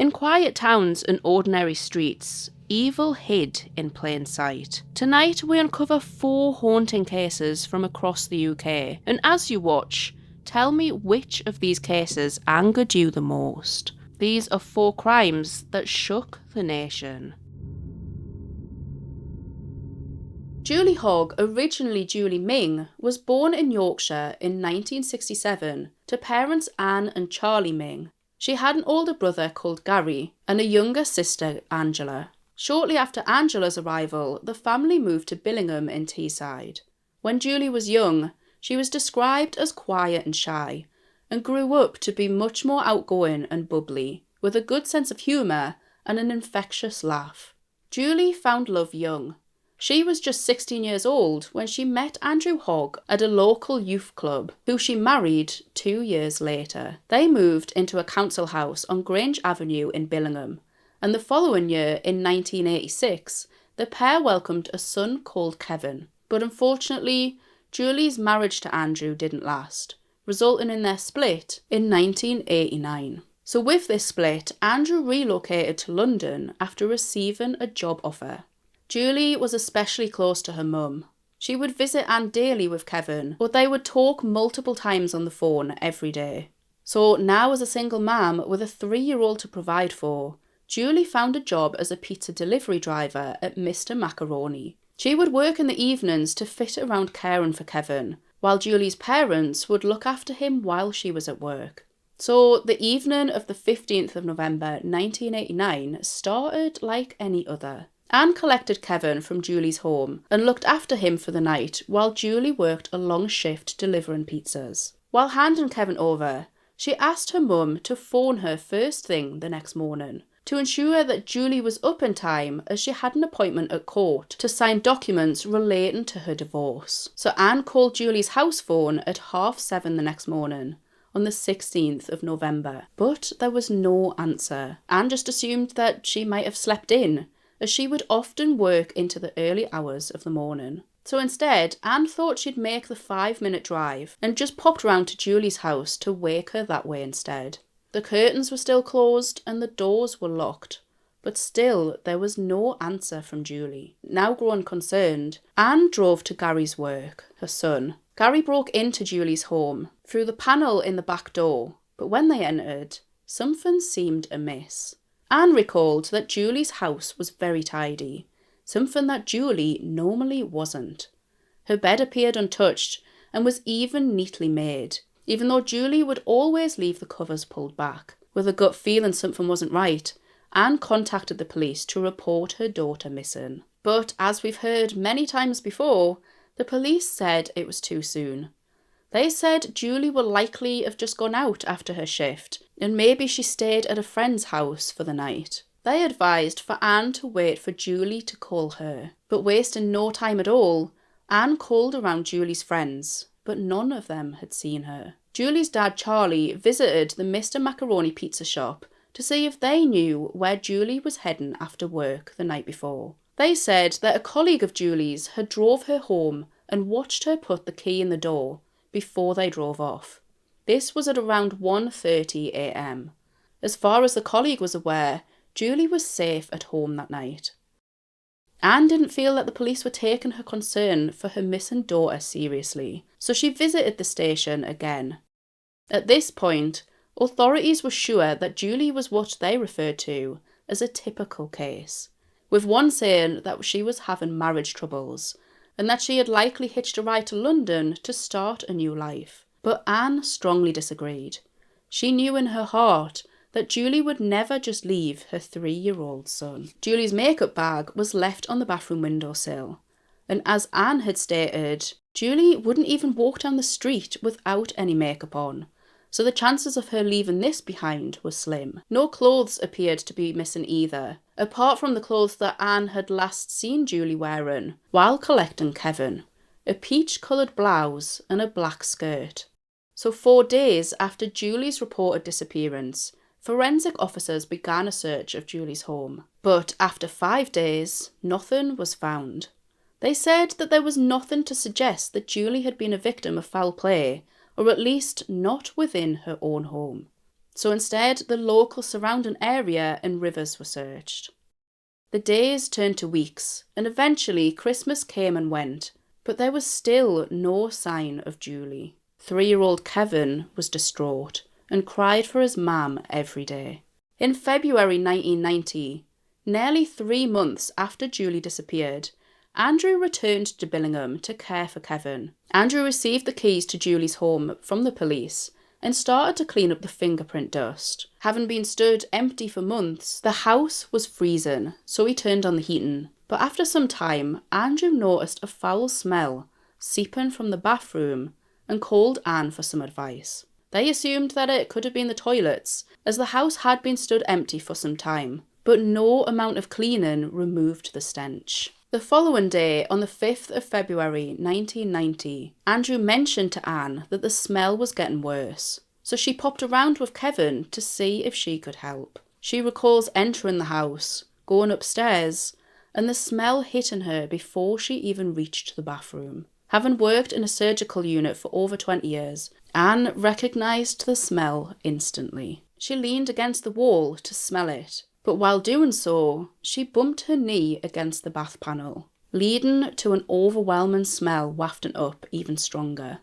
In quiet towns and ordinary streets, evil hid in plain sight. Tonight we uncover 4 haunting cases from across the UK, and as you watch, tell me which of these cases angered you the most. These are 4 crimes that shook the nation. Julie Hogg, originally Julie Ming, was born in Yorkshire in 1967 to parents Anne and Charlie Ming. She had an older brother called Gary and a younger sister, Angela. Shortly after Angela's arrival, the family moved to Billingham in Teesside. When Julie was young, she was described as quiet and shy, and grew up to be much more outgoing and bubbly, with a good sense of humour and an infectious laugh. Julie found love young. She was just 16 years old when she met Andrew Hogg at a local youth club, who she married 2 years later. They moved into a council house on Grange Avenue in Billingham, and the following year, in 1986, the pair welcomed a son called Kevin. But unfortunately, Julie's marriage to Andrew didn't last, resulting in their split in 1989. So with this split, Andrew relocated to London after receiving a job offer. Julie was especially close to her mum. She would visit Anne daily with Kevin, but they would talk multiple times on the phone every day. So now, as a single mum with a 3-year-old to provide for, Julie found a job as a pizza delivery driver at Mr. Macaroni. She would work in the evenings to fit around caring for Kevin, while Julie's parents would look after him while she was at work. So the evening of the 15th of November 1989 started like any other. Anne collected Kevin from Julie's home and looked after him for the night while Julie worked a long shift delivering pizzas. While handing Kevin over, she asked her mum to phone her first thing the next morning to ensure that Julie was up in time, as she had an appointment at court to sign documents relating to her divorce. So Anne called Julie's house phone at 7:30 the next morning on the 16th of November, but there was no answer. Anne just assumed that she might have slept in, as she would often work into the early hours of the morning. So instead, Anne thought she'd make the 5-minute drive and just popped round to Julie's house to wake her that way instead. The curtains were still closed and the doors were locked, but still there was no answer from Julie. Now grown concerned, Anne drove to Gary's work, her son. Gary broke into Julie's home through the panel in the back door, but when they entered, something seemed amiss. Anne recalled that Julie's house was very tidy, something that Julie normally wasn't. Her bed appeared untouched and was even neatly made, even though Julie would always leave the covers pulled back. With a gut feeling something wasn't right, Anne contacted the police to report her daughter missing. But as we've heard many times before, the police said it was too soon. They said Julie would likely have just gone out after her shift, and maybe she stayed at a friend's house for the night. They advised for Anne to wait for Julie to call her, but wasting no time at all, Anne called around Julie's friends, but none of them had seen her. Julie's dad Charlie visited the Mr. Macaroni pizza shop to see if they knew where Julie was heading after work the night before. They said that a colleague of Julie's had drove her home and watched her put the key in the door before they drove off. This was at around 1:30 a.m. As far as the colleague was aware, Julie was safe at home that night. Anne didn't feel that the police were taking her concern for her missing daughter seriously, so she visited the station again. At this point, authorities were sure that Julie was what they referred to as a typical case, with one saying that she was having marriage troubles and that she had likely hitched a ride to London to start a new life. But Anne strongly disagreed. She knew in her heart that Julie would never just leave her 3-year-old son. Julie's makeup bag was left on the bathroom windowsill, and as Anne had stated, Julie wouldn't even walk down the street without any makeup on, so the chances of her leaving this behind were slim. No clothes appeared to be missing either, apart from the clothes that Anne had last seen Julie wearing while collecting Kevin, a peach-coloured blouse and a black skirt. So 4 days after Julie's reported disappearance, forensic officers began a search of Julie's home. But after 5 days, nothing was found. They said that there was nothing to suggest that Julie had been a victim of foul play, or at least not within her own home. So instead, the local surrounding area and rivers were searched. The days turned to weeks, and eventually Christmas came and went, but there was still no sign of Julie. 3-year-old Kevin was distraught and cried for his mum every day. In February 1990, nearly 3 months after Julie disappeared, Andrew returned to Billingham to care for Kevin. Andrew received the keys to Julie's home from the police and started to clean up the fingerprint dust. Having been stood empty for months, the house was freezing, so he turned on the heating. But after some time, Andrew noticed a foul smell seeping from the bathroom and called Anne for some advice. They assumed that it could have been the toilets, as the house had been stood empty for some time, but no amount of cleaning removed the stench. The following day, on the 5th of February 1990, Andrew mentioned to Anne that the smell was getting worse, so she popped around with Kevin to see if she could help. She recalls entering the house, going upstairs, and the smell hitting her before she even reached the bathroom. Having worked in a surgical unit for over 20 years, Anne recognised the smell instantly. She leaned against the wall to smell it, but while doing so, she bumped her knee against the bath panel, leading to an overwhelming smell wafting up even stronger.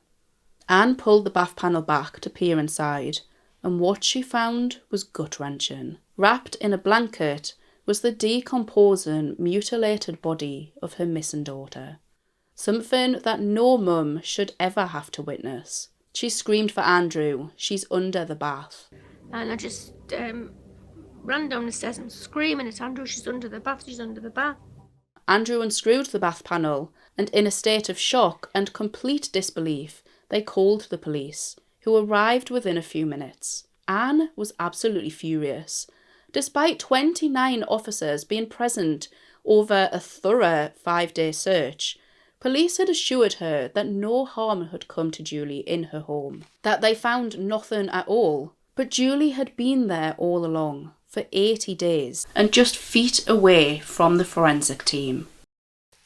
Anne pulled the bath panel back to peer inside, and what she found was gut-wrenching. Wrapped in a blanket was the decomposing, mutilated body of her missing daughter. Something that no mum should ever have to witness. She screamed for Andrew. She's under the bath. And I just ran down the stairs and screaming at Andrew, she's under the bath, she's under the bath. Andrew unscrewed the bath panel, and in a state of shock and complete disbelief, they called the police, who arrived within a few minutes. Anne was absolutely furious. Despite 29 officers being present over a thorough 5-day search, police had assured her that no harm had come to Julie in her home, that they found nothing at all. But Julie had been there all along, for 80 days, and just feet away from the forensic team.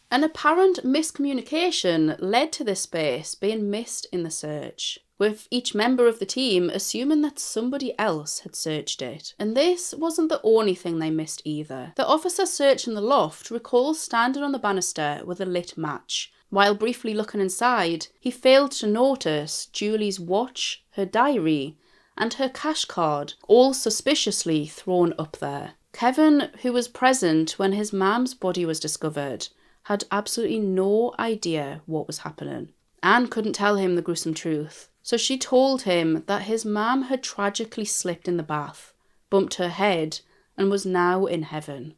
An apparent miscommunication led to this space being missed in the search, with each member of the team assuming that somebody else had searched it. And this wasn't the only thing they missed either. The officer searching the loft recalls standing on the banister with a lit match. While briefly looking inside, he failed to notice Julie's watch, her diary, and her cash card, all suspiciously thrown up there. Kevin, who was present when his mum's body was discovered, had absolutely no idea what was happening. Anne couldn't tell him the gruesome truth, so she told him that his mum had tragically slipped in the bath, bumped her head, and was now in heaven.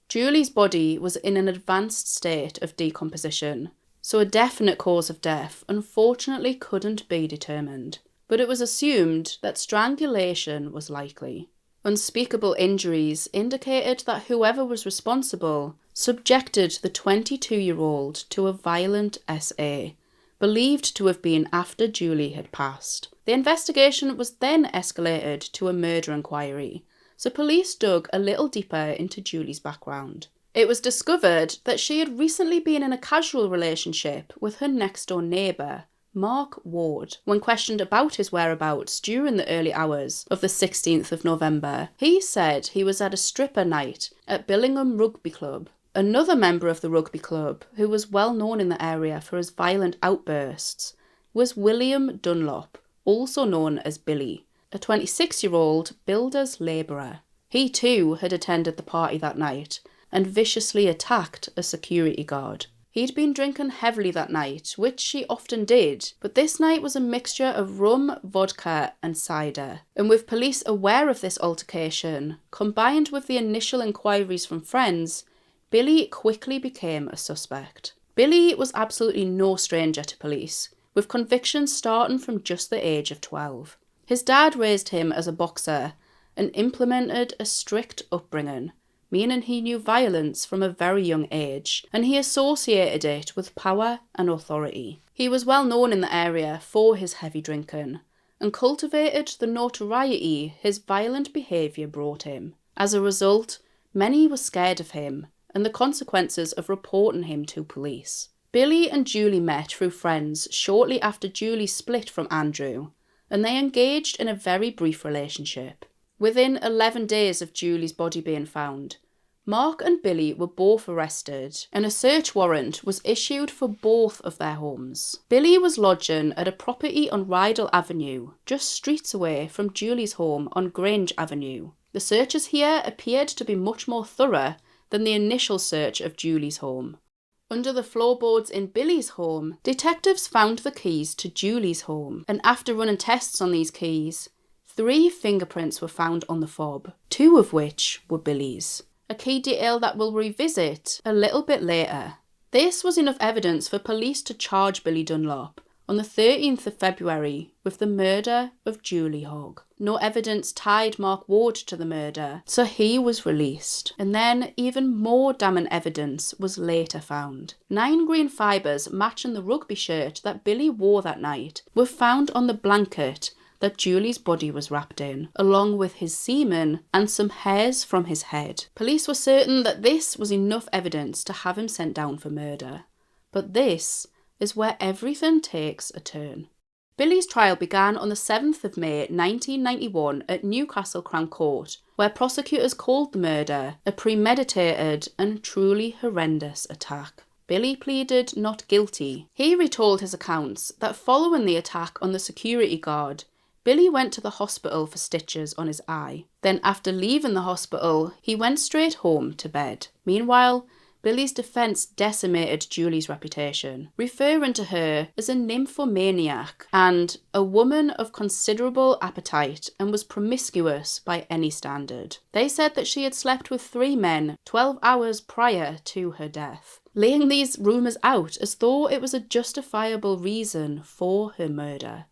Julie's body was in an advanced state of decomposition, so a definite cause of death unfortunately couldn't be determined. But it was assumed that strangulation was likely. Unspeakable injuries indicated that whoever was responsible subjected the 22-year-old to a violent SA, believed to have been after Julie had passed. The investigation was then escalated to a murder inquiry, so police dug a little deeper into Julie's background. It was discovered that she had recently been in a casual relationship with her next-door neighbour, Mark Ward. When questioned about his whereabouts during the early hours of the 16th of November, he said he was at a stripper night at Billingham Rugby Club. Another member of the rugby club, who was well known in the area for his violent outbursts, was William Dunlop, also known as Billy, a 26-year-old builder's labourer. He too had attended the party that night and viciously attacked a security guard. He'd been drinking heavily that night, which he often did, but this night was a mixture of rum, vodka and cider. And with police aware of this altercation, combined with the initial inquiries from friends, Billy quickly became a suspect. Billy was absolutely no stranger to police, with convictions starting from just the age of 12. His dad raised him as a boxer and implemented a strict upbringing, meaning he knew violence from a very young age, and he associated it with power and authority. He was well known in the area for his heavy drinking, and cultivated the notoriety his violent behaviour brought him. As a result, many were scared of him, and the consequences of reporting him to police. Billy and Julie met through friends shortly after Julie split from Andrew, and they engaged in a very brief relationship. Within 11 days of Julie's body being found, Mark and Billy were both arrested, and a search warrant was issued for both of their homes. Billy was lodging at a property on Rydal Avenue, just streets away from Julie's home on Grange Avenue. The searches here appeared to be much more thorough than the initial search of Julie's home. Under the floorboards in Billy's home, detectives found the keys to Julie's home, and after running tests on these keys, 3 fingerprints were found on the fob, 2 of which were Billy's. A key detail that we'll revisit a little bit later. This was enough evidence for police to charge Billy Dunlop on the 13th of February with the murder of Julie Hogg. No evidence tied Mark Ward to the murder, so he was released. And then even more damning evidence was later found. 9 green fibres matching the rugby shirt that Billy wore that night were found on the blanket that Julie's body was wrapped in, along with his semen and some hairs from his head. Police were certain that this was enough evidence to have him sent down for murder. But this is where everything takes a turn. Billy's trial began on the 7th of May 1991 at Newcastle Crown Court, where prosecutors called the murder a premeditated and truly horrendous attack. Billy pleaded not guilty. He retold his accounts that following the attack on the security guard, Billy went to the hospital for stitches on his eye. Then after leaving the hospital, he went straight home to bed. Meanwhile, Billy's defence decimated Julie's reputation, referring to her as a nymphomaniac and a woman of considerable appetite and was promiscuous by any standard. They said that she had slept with 3 men 12 hours prior to her death, laying these rumours out as though it was a justifiable reason for her murder.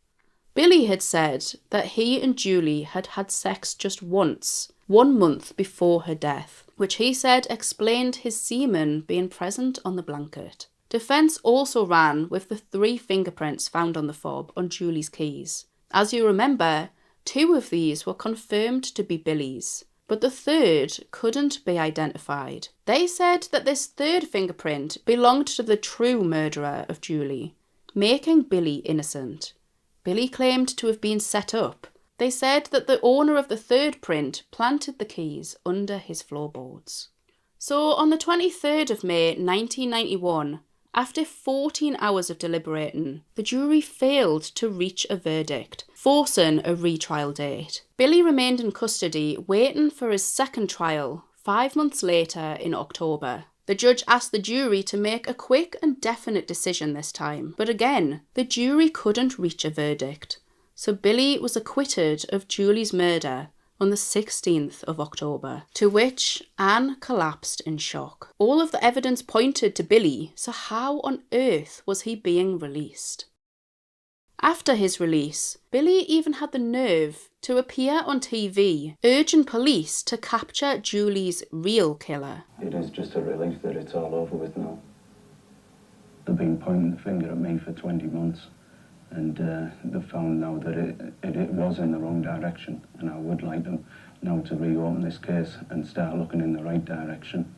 Billy had said that he and Julie had had sex just once, 1 month before her death, which he said explained his semen being present on the blanket. Defence also ran with the 3 fingerprints found on the fob on Julie's keys. As you remember, 2 of these were confirmed to be Billy's, but the 3rd couldn't be identified. They said that this 3rd fingerprint belonged to the true murderer of Julie, making Billy innocent. Billy claimed to have been set up. They said that the owner of the 3rd print planted the keys under his floorboards. So on the 23rd of May 1991, after 14 hours of deliberating, the jury failed to reach a verdict, forcing a retrial date. Billy remained in custody, waiting for his 2nd trial, 5 months later in October. The judge asked the jury to make a quick and definite decision this time, but again, the jury couldn't reach a verdict. So Billy was acquitted of Julie's murder on the 16th of October, to which Anne collapsed in shock. All of the evidence pointed to Billy, so how on earth was he being released? After his release, Billy even had the nerve to appear on TV, urging police to capture Julie's real killer. It is just a relief that it's all over with now. They've been pointing the finger at me for 20 months, and they've found now that it was in the wrong direction, and I would like them now to reopen this case and start looking in the right direction.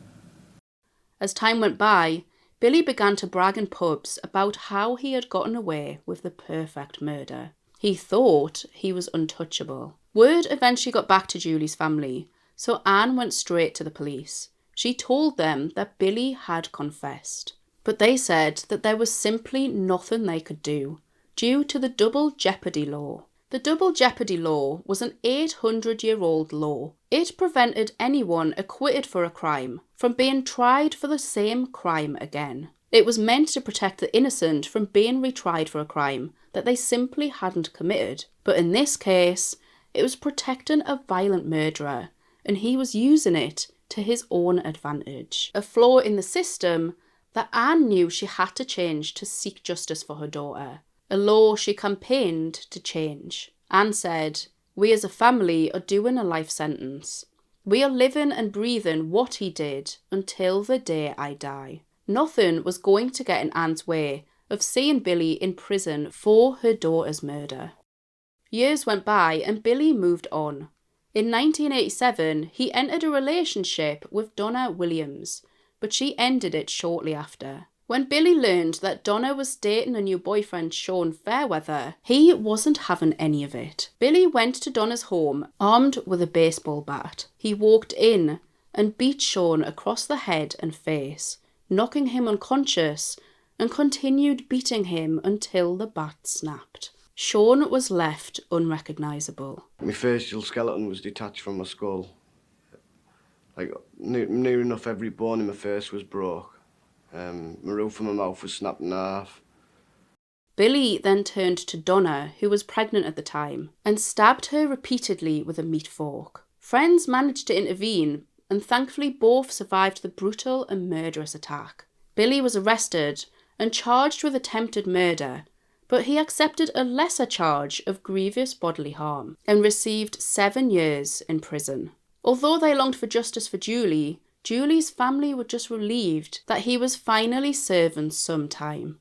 As time went by, Billy began to brag in pubs about how he had gotten away with the perfect murder. He thought he was untouchable. Word eventually got back to Julie's family, so Anne went straight to the police. She told them that Billy had confessed, but they said that there was simply nothing they could do due to the double jeopardy law. The double jeopardy law was an 800-year-old law. It prevented anyone acquitted for a crime from being tried for the same crime again. It was meant to protect the innocent from being retried for a crime that they simply hadn't committed. But in this case, it was protecting a violent murderer, and he was using it to his own advantage. A flaw in the system that Anne knew she had to change to seek justice for her daughter. A law she campaigned to change. Anne said, "We as a family are doing a life sentence. We are living and breathing what he did until the day I die." Nothing was going to get in Anne's way of seeing Billy in prison for her daughter's murder. Years went by and Billy moved on. In 1987, he entered a relationship with Donna Williams, but she ended it shortly after. When Billy learned that Donna was dating a new boyfriend, Sean Fairweather, he wasn't having any of it. Billy went to Donna's home armed with a baseball bat. He walked in and beat Sean across the head and face, knocking him unconscious, and continued beating him until the bat snapped. Sean was left unrecognisable. My facial skeleton was detached from my skull. Like, near enough every bone in my face was broke. My roof of my mouth was snapped in half. Billy then turned to Donna, who was pregnant at the time, and stabbed her repeatedly with a meat fork. Friends managed to intervene, and thankfully both survived the brutal and murderous attack. Billy was arrested and charged with attempted murder, but he accepted a lesser charge of grievous bodily harm and received 7 years in prison. Although they longed for justice for Julie, Julie's family were just relieved that he was finally serving some time.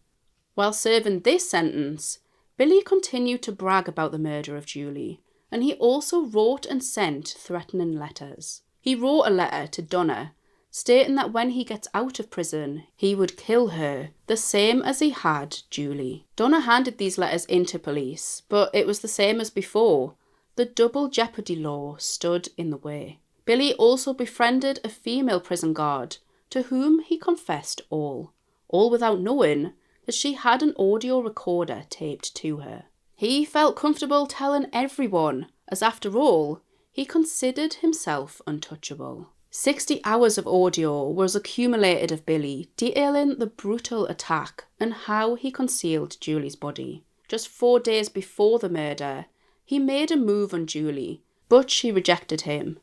While serving this sentence, Billy continued to brag about the murder of Julie, and he also wrote and sent threatening letters. He wrote a letter to Donna, stating that when he gets out of prison, he would kill her, the same as he had Julie. Donna handed these letters in to police, but it was the same as before. The double jeopardy law stood in the way. Billy also befriended a female prison guard, to whom he confessed all without knowing that she had an audio recorder taped to her. He felt comfortable telling everyone, as after all, he considered himself untouchable. 60 hours of audio was accumulated of Billy, detailing the brutal attack and how he concealed Julie's body. Just 4 days before the murder, he made a move on Julie, but she rejected him.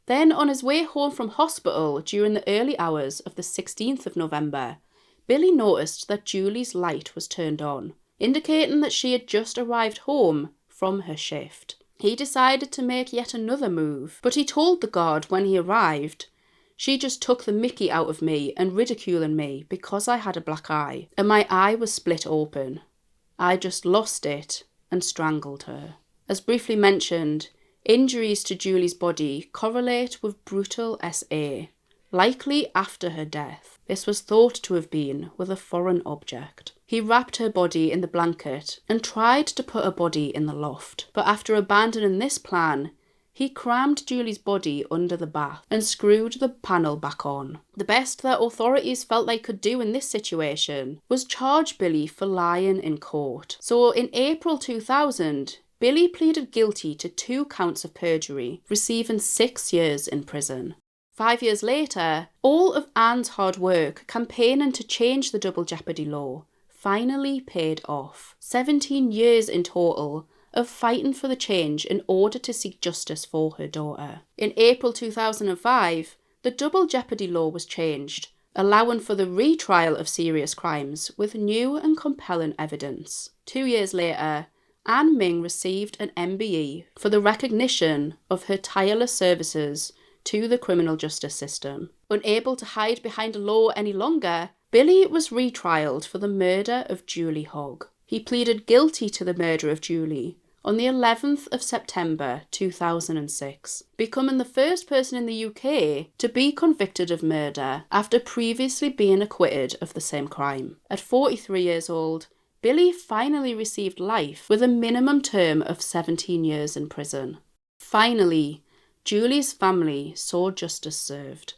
Then, on his way home from hospital during the early hours of the 16th of November, Billy noticed that Julie's light was turned on, indicating that she had just arrived home from her shift. He decided to make yet another move, but he told the guard when he arrived, "She just took the mickey out of me and ridiculing me because I had a black eye, and my eye was split open. I just lost it and strangled her." As briefly mentioned, injuries to Julie's body correlate with brutal SA, likely after her death. This was thought to have been with a foreign object. He wrapped her body in the blanket and tried to put her body in the loft, but after abandoning this plan, he crammed Julie's body under the bath and screwed the panel back on. The best that authorities felt they could do in this situation was charge Billy for lying in court. So in April 2000, Billy pleaded guilty to 2 counts of perjury, receiving 6 years in prison. 5 years later, all of Anne's hard work campaigning to change the double jeopardy law finally paid off. 17 years in total of fighting for the change in order to seek justice for her daughter. In April 2005, the double jeopardy law was changed, allowing for the retrial of serious crimes with new and compelling evidence. 2 years later, Anne Ming received an MBE for the recognition of her tireless services to the criminal justice system. Unable to hide behind a law any longer, Billy was retrialed for the murder of Julie Hogg. He pleaded guilty to the murder of Julie on the 11th of September 2006, becoming the first person in the UK to be convicted of murder after previously being acquitted of the same crime. At 43 years old, Billy finally received life with a minimum term of 17 years in prison. Finally, Julie's family saw justice served.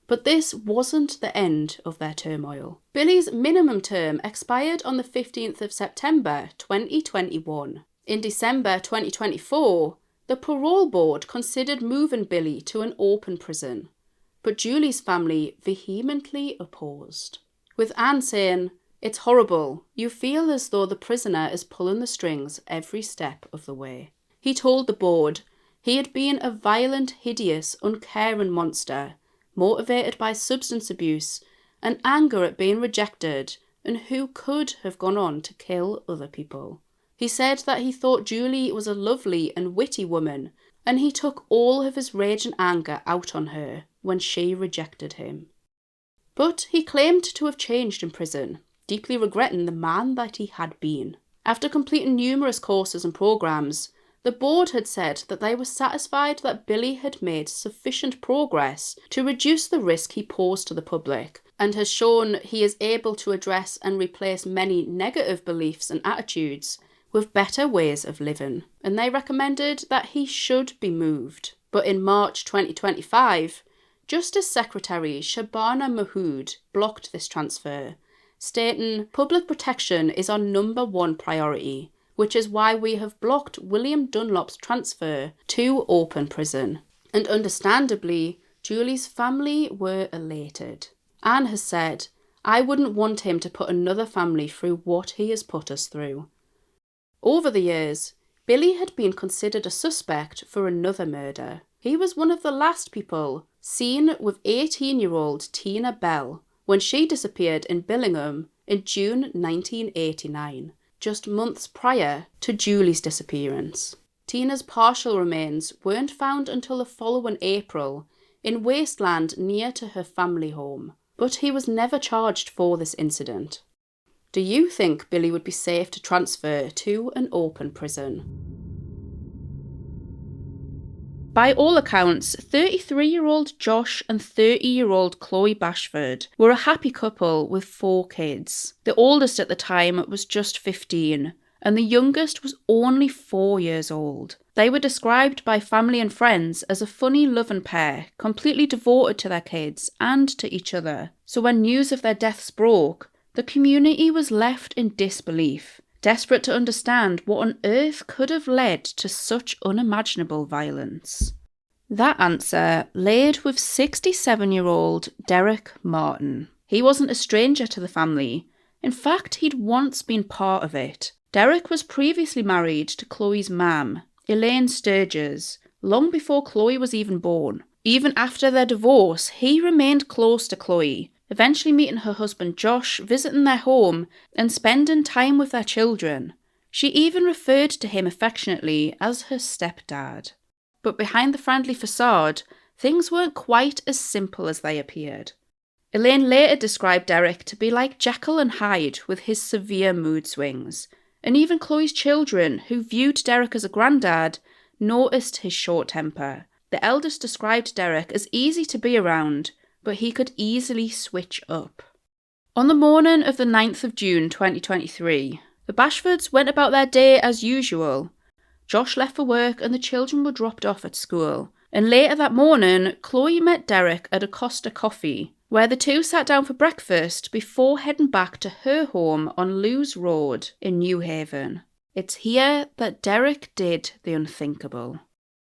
But this wasn't the end of their turmoil. Billy's minimum term expired on the 15th of September 2021. In December 2024, the parole board considered moving Billy to an open prison, but Julie's family vehemently opposed, with Anne saying, "It's horrible. You feel as though the prisoner is pulling the strings every step of the way." He told the board he had been a violent, hideous, uncaring monster, motivated by substance abuse and anger at being rejected, and who could have gone on to kill other people. He said that he thought Julie was a lovely and witty woman, and he took all of his rage and anger out on her when she rejected him. But he claimed to have changed in prison, deeply regretting the man that he had been. After completing numerous courses and programs, the board had said that they were satisfied that Billy had made sufficient progress to reduce the risk he posed to the public, and has shown he is able to address and replace many negative beliefs and attitudes with better ways of living, and they recommended that he should be moved. But in March 2025, Justice Secretary Shabana Mahood blocked this transfer, stating, "Public protection is our number one priority, which is why we have blocked William Dunlop's transfer to open prison." And understandably, Julie's family were elated. Anne has said, "I wouldn't want him to put another family through what he has put us through." Over the years, Billy had been considered a suspect for another murder. He was one of the last people seen with 18-year-old Tina Bell when she disappeared in Billingham in June 1989, just months prior to Julie's disappearance. Tina's partial remains weren't found until the following April in wasteland near to her family home, but he was never charged for this incident. Do you think Billy would be safe to transfer to an open prison? By all accounts, 33-year-old Josh and 30-year-old Chloe Bashford were a happy couple with 4 kids. The oldest at the time was just 15, and the youngest was only 4 years old. They were described by family and friends as a funny loving pair, completely devoted to their kids and to each other. So when news of their deaths broke, the community was left in disbelief, desperate to understand what on earth could have led to such unimaginable violence. That answer laid with 67-year-old Derek Martin. He wasn't a stranger to the family. In fact, he'd once been part of it. Derek was previously married to Chloe's mum, Elaine Sturgis, long before Chloe was even born. Even after their divorce, he remained close to Chloe, eventually meeting her husband Josh, visiting their home, and spending time with their children. She even referred to him affectionately as her stepdad. But behind the friendly facade, things weren't quite as simple as they appeared. Elaine later described Derek to be like Jekyll and Hyde with his severe mood swings, and even Chloe's children, who viewed Derek as a granddad, noticed his short temper. The eldest described Derek as easy to be around, but he could easily switch up. On the morning of the 9th of June 2023, the Bashfords went about their day as usual. Josh left for work and the children were dropped off at school. And later that morning, Chloe met Derek at a Costa Coffee, where the two sat down for breakfast before heading back to her home on Lewes Road in New Haven. It's here that Derek did the unthinkable.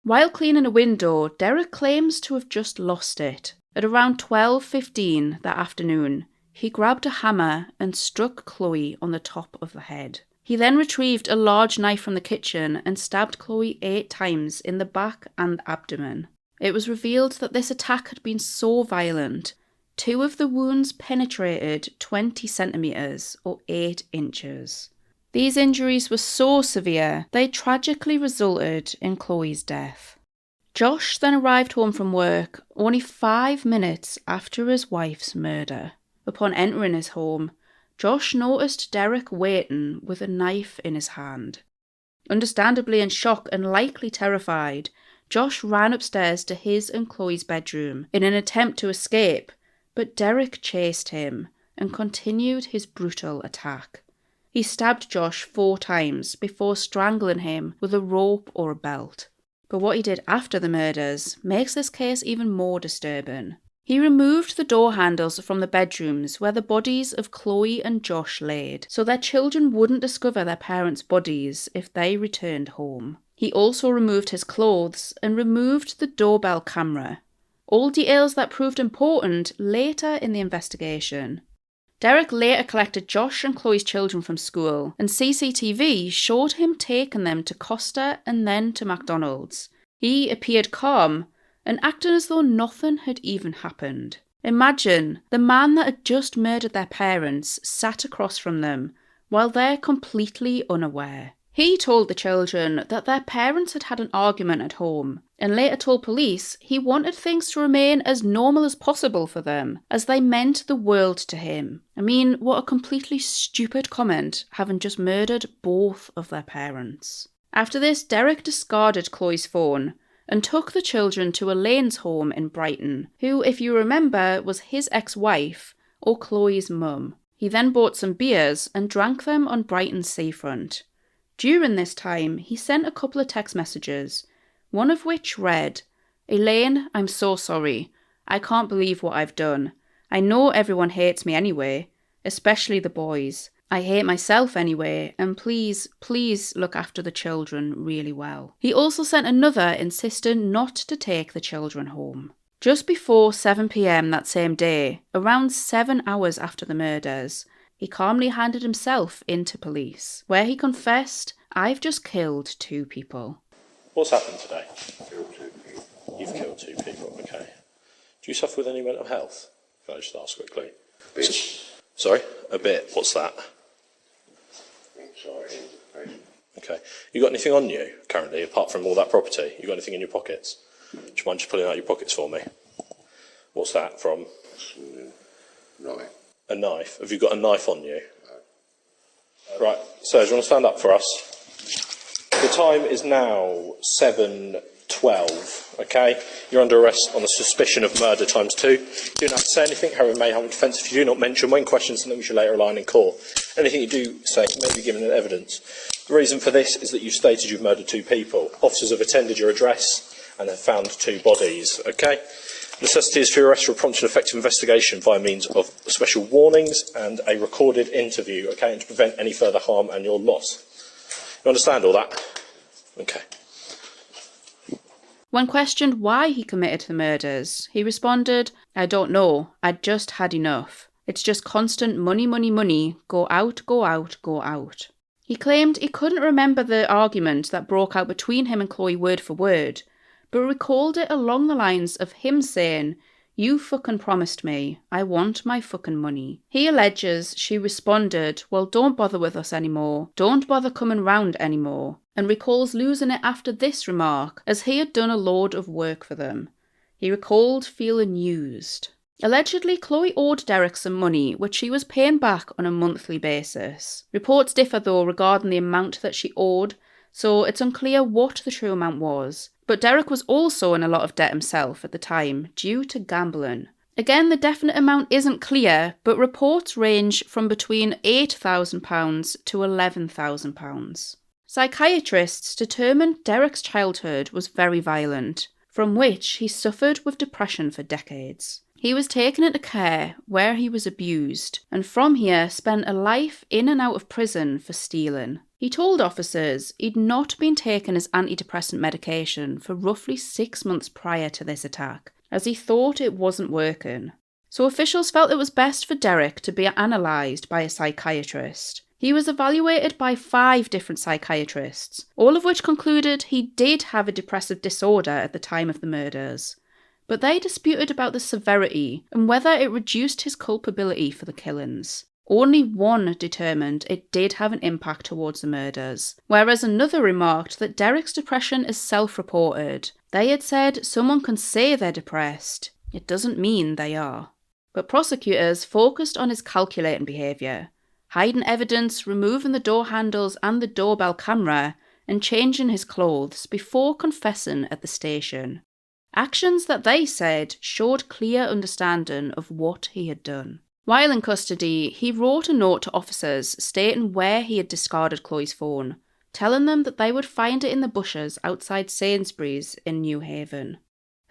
While cleaning a window, Derek claims to have just lost it. At around 12:15 that afternoon, he grabbed a hammer and struck Chloe on the top of the head. He then retrieved a large knife from the kitchen and stabbed Chloe 8 times in the back and abdomen. It was revealed that this attack had been so violent, 2 of the wounds penetrated 20 centimetres or 8 inches. These injuries were so severe, they tragically resulted in Chloe's death. Josh then arrived home from work only 5 minutes after his wife's murder. Upon entering his home, Josh noticed Derek waiting with a knife in his hand. Understandably in shock and likely terrified, Josh ran upstairs to his and Chloe's bedroom in an attempt to escape, but Derek chased him and continued his brutal attack. He stabbed Josh 4 times before strangling him with a rope or a belt. But what he did after the murders makes this case even more disturbing. He removed the door handles from the bedrooms where the bodies of Chloe and Josh laid, so their children wouldn't discover their parents' bodies if they returned home. He also removed his clothes and removed the doorbell camera, all details that proved important later in the investigation. Derek later collected Josh and Chloe's children from school, and CCTV showed him taking them to Costa and then to McDonald's. He appeared calm and acting as though nothing had even happened. Imagine, the man that had just murdered their parents sat across from them while they're completely unaware. He told the children that their parents had had an argument at home, and later told police he wanted things to remain as normal as possible for them, as they meant the world to him. I mean, what a completely stupid comment, having just murdered both of their parents. After this, Derek discarded Chloe's phone and took the children to Elaine's home in Brighton, who, if you remember, was his ex-wife, or Chloe's mum. He then bought some beers and drank them on Brighton's seafront. During this time, he sent a couple of text messages, one of which read, "Elaine, I'm so sorry. I can't believe what I've done. I know everyone hates me anyway, especially the boys. I hate myself anyway, and please, please look after the children really well." He also sent another insisting not to take the children home. Just before 7 p.m. that same day, around 7 hours after the murders, he calmly handed himself into police, where he confessed, "I've just killed 2 people. What's happened today? Killed 2 people. You've killed 2 people, okay. Do you suffer with any mental health? Can I just ask quickly? Bit. Sorry? A bit. What's that? Anxiety and depression. Okay. You got anything on you currently, apart from all that property? You got anything in your pockets? Do you mind just pulling out your pockets for me? What's that from? Right. A knife. Have you got a knife on you? No. Right. So, do you want to stand up for us? The time is now 7:12, okay? You're under arrest on the suspicion of murder times 2. You don't have to say anything, however, it may harm defence if you do not mention when questioned something which you later align in court. Anything you do say may be given in evidence. The reason for this is that you've stated you've murdered 2 people. Officers have attended your address and have found 2 bodies, okay? Necessity is for your arrest for a prompt and effective investigation by means of special warnings and a recorded interview, okay, and to prevent any further harm and your loss. You understand all that? Okay. When questioned why he committed the murders, he responded, "I don't know, I'd just had enough. It's just constant money, money, money, go out, go out, go out." He claimed he couldn't remember the argument that broke out between him and Chloe word for word, but recalled it along the lines of him saying, "You fucking promised me, I want my fucking money." He alleges she responded, "Well, don't bother with us anymore, don't bother coming round anymore," and recalls losing it after this remark, as he had done a load of work for them. He recalled feeling used. Allegedly, Chloe owed Derek some money, which she was paying back on a monthly basis. Reports differ though regarding the amount that she owed, so it's unclear what the true amount was. But Derek was also in a lot of debt himself at the time, due to gambling. Again, the definite amount isn't clear, but reports range from between £8,000 to £11,000. Psychiatrists determined Derek's childhood was very violent, from which he suffered with depression for decades. He was taken into care where he was abused, and from here spent a life in and out of prison for stealing. He told officers he'd not been taking his antidepressant medication for roughly 6 months prior to this attack, as he thought it wasn't working. So officials felt it was best for Derek to be analysed by a psychiatrist. He was evaluated by 5 different psychiatrists, all of which concluded he did have a depressive disorder at the time of the murders. But they disputed about the severity and whether it reduced his culpability for the killings. Only one determined it did have an impact towards the murders, whereas another remarked that Derek's depression is self-reported. They had said someone can say they're depressed, it doesn't mean they are. But prosecutors focused on his calculating behaviour, hiding evidence, removing the door handles and the doorbell camera, and changing his clothes before confessing at the station. Actions that they said showed clear understanding of what he had done. While in custody, he wrote a note to officers stating where he had discarded Chloe's phone, telling them that they would find it in the bushes outside Sainsbury's in New Haven.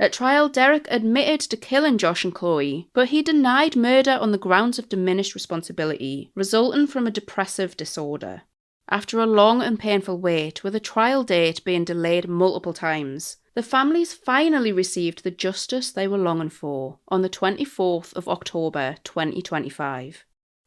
At trial, Derek admitted to killing Josh and Chloe, but he denied murder on the grounds of diminished responsibility, resulting from a depressive disorder. After a long and painful wait, with a trial date being delayed multiple times, the families finally received the justice they were longing for on the 24th of October 2025.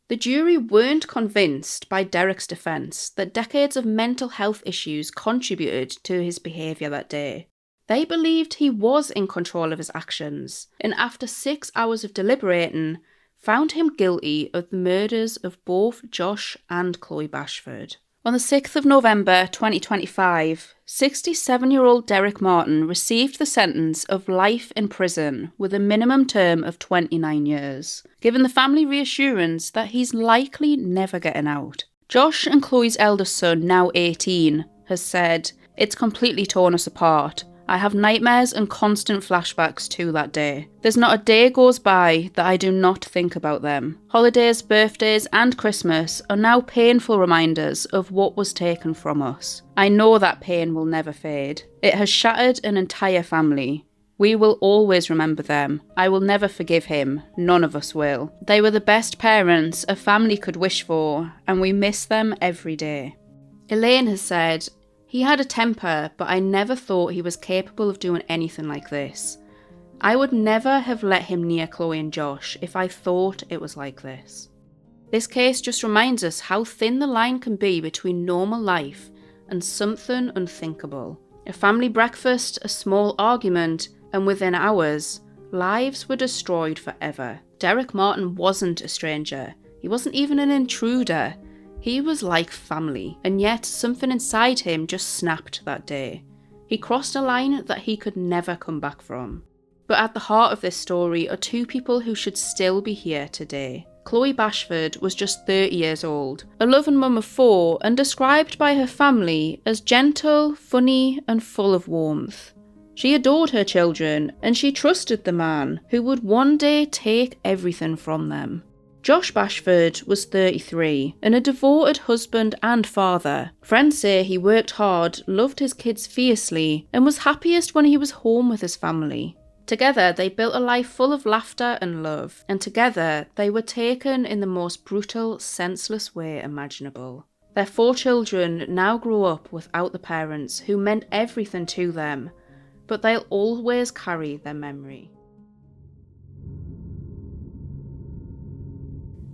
The jury weren't convinced by Derek's defence that decades of mental health issues contributed to his behaviour that day. They believed he was in control of his actions, and after 6 hours of deliberating, found him guilty of the murders of both Josh and Chloe Bashford. On the 6th of November 2025, 67-year-old Derek Martin received the sentence of life in prison with a minimum term of 29 years, giving the family reassurance that he's likely never getting out. Josh and Chloe's eldest son, now 18, has said, "It's completely torn us apart. I have nightmares and constant flashbacks to that day. There's not a day goes by that I do not think about them. Holidays, birthdays, and Christmas are now painful reminders of what was taken from us. I know that pain will never fade. It has shattered an entire family. We will always remember them. I will never forgive him. None of us will. They were the best parents a family could wish for, and we miss them every day. Elaine has said, "He had a temper, but I never thought he was capable of doing anything like this. I would never have let him near Chloe and Josh if I thought it was like this." This case just reminds us how thin the line can be between normal life and something unthinkable. A family breakfast, a small argument, and within hours, lives were destroyed forever. Derek Martin wasn't a stranger. He wasn't even an intruder. He was like family, and yet something inside him just snapped that day. He crossed a line that he could never come back from. But at the heart of this story are two people who should still be here today. Chloe Bashford was just 30 years old, a loving mum of 4, and described by her family as gentle, funny, and full of warmth. She adored her children, and she trusted the man who would one day take everything from them. Josh Bashford was 33 and a devoted husband and father. Friends say he worked hard, loved his kids fiercely, and was happiest when he was home with his family. Together they built a life full of laughter and love, and together they were taken in the most brutal, senseless way imaginable. Their 4 children now grow up without the parents who meant everything to them, but they'll always carry their memory.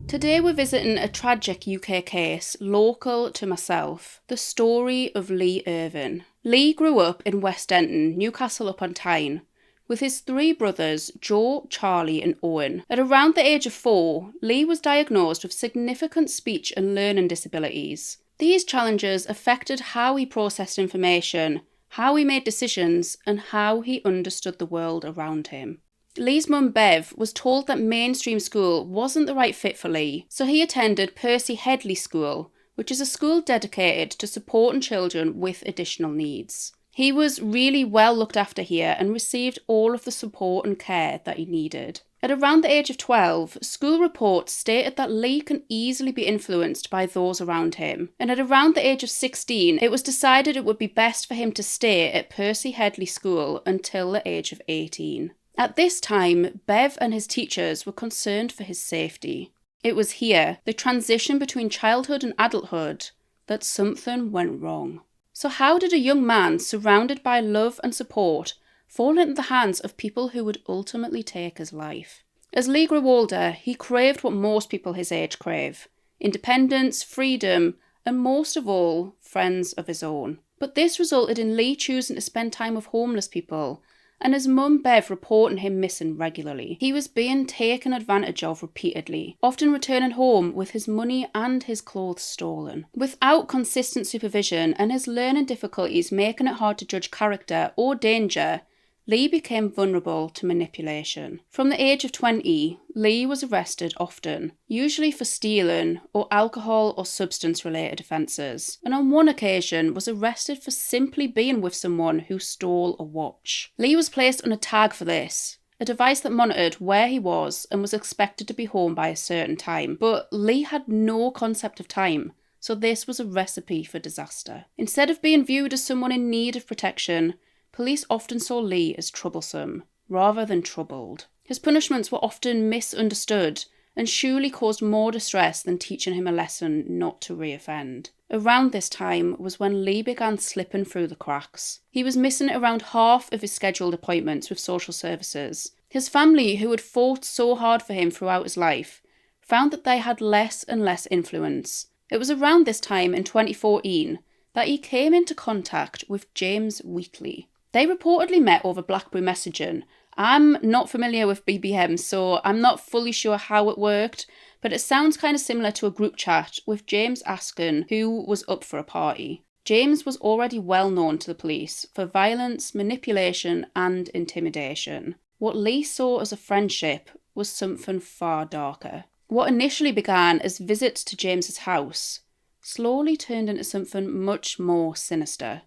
Today we're visiting a tragic UK case local to myself, the story of Lee Irving. Lee grew up in West Denton, Newcastle upon Tyne, with his 3 brothers, Joe, Charlie and Owen. At around the age of 4, Lee was diagnosed with significant speech and learning disabilities. These challenges affected how he processed information, how he made decisions, and how he understood the world around him. Lee's mum Bev was told that mainstream school wasn't the right fit for Lee, so he attended Percy Headley School, which is a school dedicated to supporting children with additional needs. He was really well looked after here and received all of the support and care that he needed. At around the age of 12, school reports stated that Lee can easily be influenced by those around him, and at around the age of 16, it was decided it would be best for him to stay at Percy Headley School until the age of 18. At this time, Bev and his teachers were concerned for his safety. It was here, the transition between childhood and adulthood, that something went wrong. So how did a young man surrounded by love and support fall into the hands of people who would ultimately take his life? As Lee grew older, he craved what most people his age crave: independence, freedom, and most of all, friends of his own. But this resulted in Lee choosing to spend time with homeless people, and his mum Bev reporting him missing regularly. He was being taken advantage of repeatedly, often returning home with his money and his clothes stolen. Without consistent supervision and his learning difficulties making it hard to judge character or danger, Lee became vulnerable to manipulation. From the age of 20, Lee was arrested often, usually for stealing or alcohol or substance-related offences, and on one occasion was arrested for simply being with someone who stole a watch. Lee was placed on a tag for this, a device that monitored where he was and was expected to be home by a certain time, but Lee had no concept of time, so this was a recipe for disaster. Instead of being viewed as someone in need of protection, police often saw Lee as troublesome, rather than troubled. His punishments were often misunderstood and surely caused more distress than teaching him a lesson not to reoffend. Around this time was when Lee began slipping through the cracks. He was missing around half of his scheduled appointments with social services. His family, who had fought so hard for him throughout his life, found that they had less and less influence. It was around this time in 2014 that he came into contact with James Wheatley. They reportedly met over BlackBerry messaging. I'm not familiar with BBM, so I'm not fully sure how it worked, but it sounds kind of similar to a group chat with James asking who was up for a party. James was already well known to the police for violence, manipulation and intimidation. What Lee saw as a friendship was something far darker. What initially began as visits to James's house slowly turned into something much more sinister.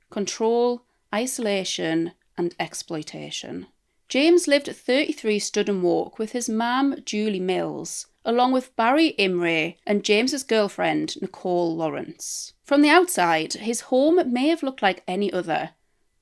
Control, isolation, and exploitation. James lived at 33 Studham Walk with his mum, Julie Mills, along with Barry Imray and James's girlfriend, Nicole Lawrence. From the outside, his home may have looked like any other,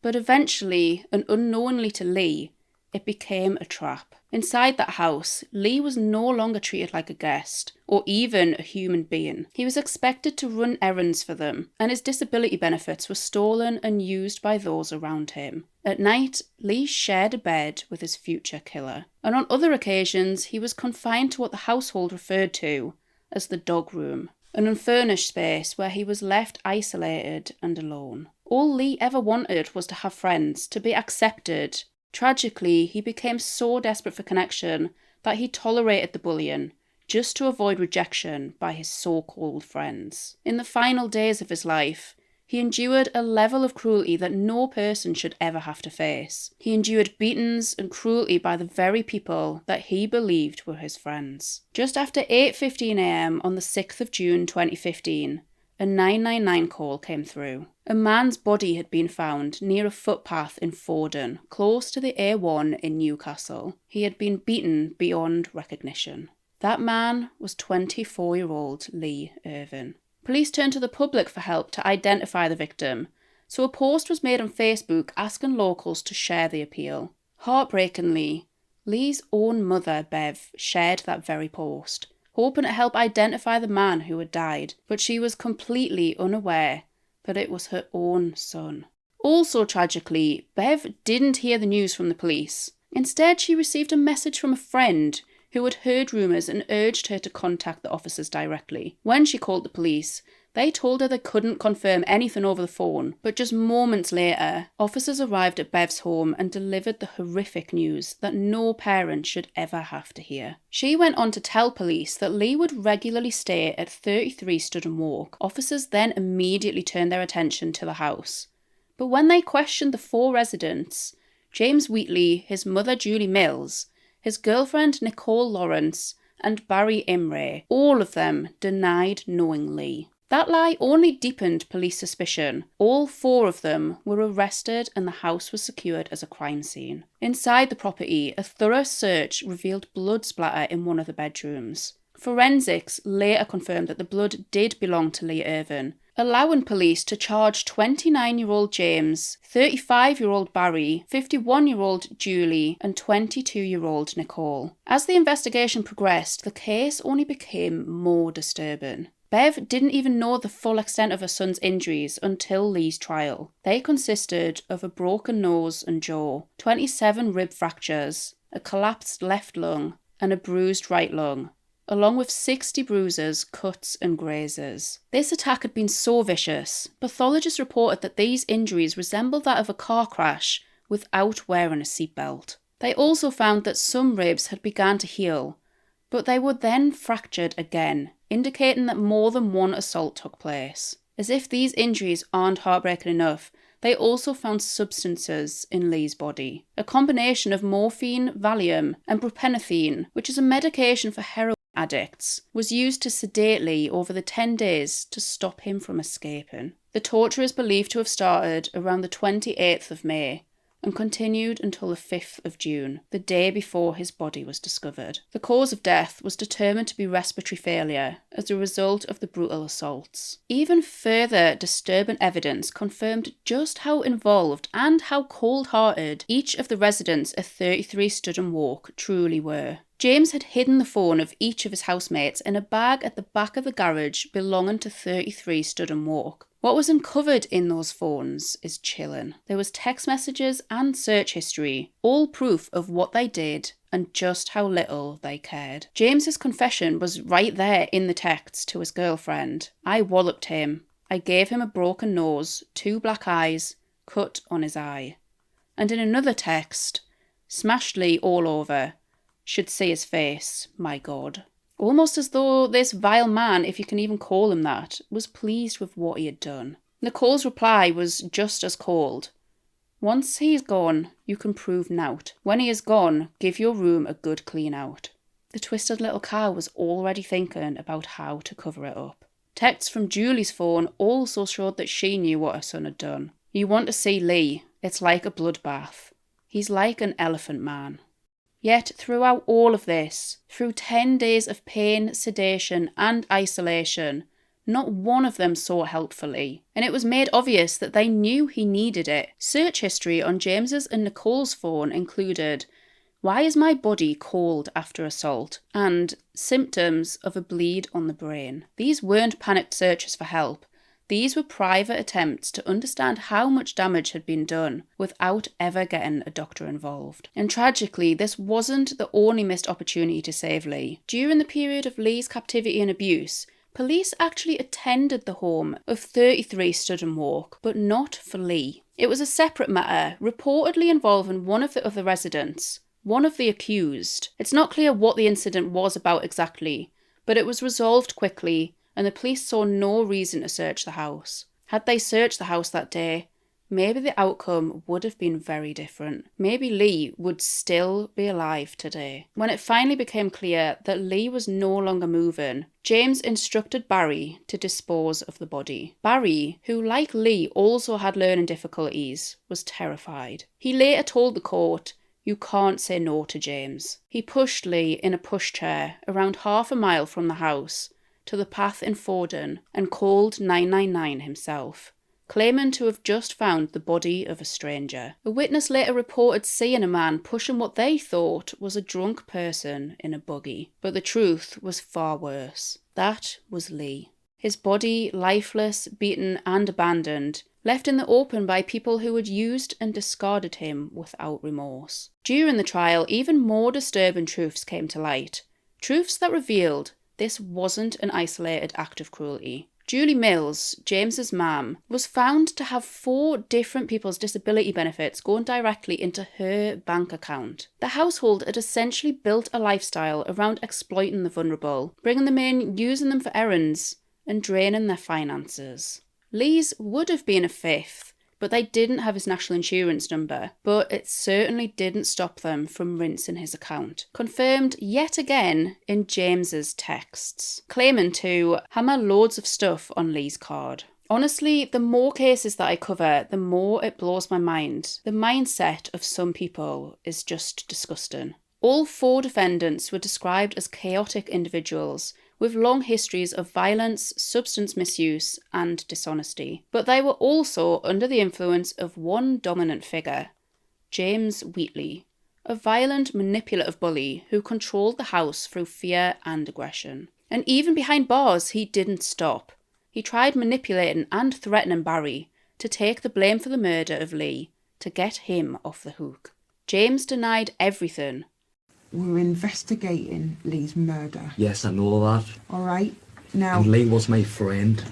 but eventually, and unknowingly to Lee, it became a trap. Inside that house, Lee was no longer treated like a guest, or even a human being. He was expected to run errands for them, and his disability benefits were stolen and used by those around him. At night, Lee shared a bed with his future killer, and on other occasions he was confined to what the household referred to as the dog room, an unfurnished space where he was left isolated and alone. All Lee ever wanted was to have friends, to be accepted. Tragically, he became so desperate for connection that he tolerated the bullying, just to avoid rejection by his so-called friends. In the final days of his life, he endured a level of cruelty that no person should ever have to face. He endured beatings and cruelty by the very people that he believed were his friends. Just after 8:15 a.m. on the 6th of June 2015, a 999 call came through. A man's body had been found near a footpath in Fordon, close to the A1 in Newcastle. He had been beaten beyond recognition. That man was 24-year-old Lee Irving. Police turned to the public for help to identify the victim, so a post was made on Facebook asking locals to share the appeal. Heartbreakingly, Lee's own mother, Bev, shared that very post, hoping to help identify the man who had died, but she was completely unaware that it was her own son. Also tragically, Bev didn't hear the news from the police. Instead, she received a message from a friend who had heard rumours and urged her to contact the officers directly. When she called the police, they told her they couldn't confirm anything over the phone, but just moments later, officers arrived at Bev's home and delivered the horrific news that no parent should ever have to hear. She went on to tell police that Lee would regularly stay at 33 Studham Walk. Officers then immediately turned their attention to the house. But when they questioned the 4 residents, James Wheatley, his mother Julie Mills, his girlfriend Nicole Lawrence, and Barry Imray, all of them denied knowing Lee. That lie only deepened police suspicion. All 4 of them were arrested and the house was secured as a crime scene. Inside the property, a thorough search revealed blood splatter in one of the bedrooms. Forensics later confirmed that the blood did belong to Lee Irving, allowing police to charge 29-year-old James, 35-year-old Barry, 51-year-old Julie, and 22-year-old Nicole. As the investigation progressed, the case only became more disturbing. Bev didn't even know the full extent of her son's injuries until Lee's trial. They consisted of a broken nose and jaw, 27 rib fractures, a collapsed left lung, and a bruised right lung, along with 60 bruises, cuts and grazes. This attack had been so vicious, pathologists reported that these injuries resembled that of a car crash without wearing a seatbelt. They also found that some ribs had begun to heal, but they were then fractured again, indicating that more than one assault took place. As if these injuries aren't heartbreaking enough, they also found substances in Lee's body. A combination of morphine, Valium, and buprenorphine, which is a medication for heroin addicts, was used to sedate Lee over the 10 days to stop him from escaping. The torture is believed to have started around the 28th of May, and continued until the 5th of June, the day before his body was discovered. The cause of death was determined to be respiratory failure as a result of the brutal assaults. Even further disturbing evidence confirmed just how involved and how cold-hearted each of the residents at 33 Studham Walk truly were. James had hidden the phone of each of his housemates in a bag at the back of the garage belonging to 33 Studham Walk. What was uncovered in those phones is chilling. There was text messages and search history, all proof of what they did and just how little they cared. James's confession was right there in the text to his girlfriend. I walloped him. I gave him a broken nose, 2 black eyes, cut on his eye. And in another text, smashed Lee all over. Should see his face, my God. Almost as though this vile man, if you can even call him that, was pleased with what he had done. Nicole's reply was just as cold. Once he's gone, you can prove nought. When he is gone, give your room a good clean out. The twisted little cow was already thinking about how to cover it up. Texts from Julie's phone also showed that she knew what her son had done. You want to see Lee. It's like a bloodbath. He's like an elephant man. Yet throughout all of this, through 10 days of pain, sedation and isolation, not one of them sought help for Lee, and it was made obvious that they knew he needed it. Search history on James's and Nicole's phone included, "Why is my body cold after assault?" and symptoms of a bleed on the brain. These weren't panicked searches for help. These were private attempts to understand how much damage had been done without ever getting a doctor involved. And tragically, this wasn't the only missed opportunity to save Lee. During the period of Lee's captivity and abuse, police actually attended the home of 33 Studden Walk, but not for Lee. It was a separate matter, reportedly involving one of the other residents, one of the accused. It's not clear what the incident was about exactly, but it was resolved quickly, and the police saw no reason to search the house. Had they searched the house that day, maybe the outcome would have been very different. Maybe Lee would still be alive today. When it finally became clear that Lee was no longer moving, James instructed Barry to dispose of the body. Barry, who like Lee also had learning difficulties, was terrified. He later told the court, "You can't say no to James." He pushed Lee in a pushchair around half a mile from the house to the path in Fordon and called 999 himself, claiming to have just found the body of a stranger. A witness later reported seeing a man pushing what they thought was a drunk person in a buggy. But the truth was far worse. That was Lee. His body, lifeless, beaten and abandoned, left in the open by people who had used and discarded him without remorse. During the trial, even more disturbing truths came to light. Truths that revealed this wasn't an isolated act of cruelty. Julie Mills, James's mum, was found to have 4 different people's disability benefits going directly into her bank account. The household had essentially built a lifestyle around exploiting the vulnerable, bringing them in, using them for errands, and draining their finances. Lee's would have been a 5th, but they didn't have his national insurance number. But it certainly didn't stop them from rinsing his account. Confirmed yet again in James's texts, claiming to hammer loads of stuff on Lee's card. Honestly, the more cases that I cover, the more it blows my mind. The mindset of some people is just disgusting. All 4 defendants were described as chaotic individuals with long histories of violence, substance misuse, and dishonesty. But they were also under the influence of one dominant figure, James Wheatley, a violent, manipulative bully who controlled the house through fear and aggression. And even behind bars, he didn't stop. He tried manipulating and threatening Barry to take the blame for the murder of Lee, to get him off the hook. James denied everything. We're investigating Lee's murder. Yes, I know that. All right. Now, And Lee was my friend.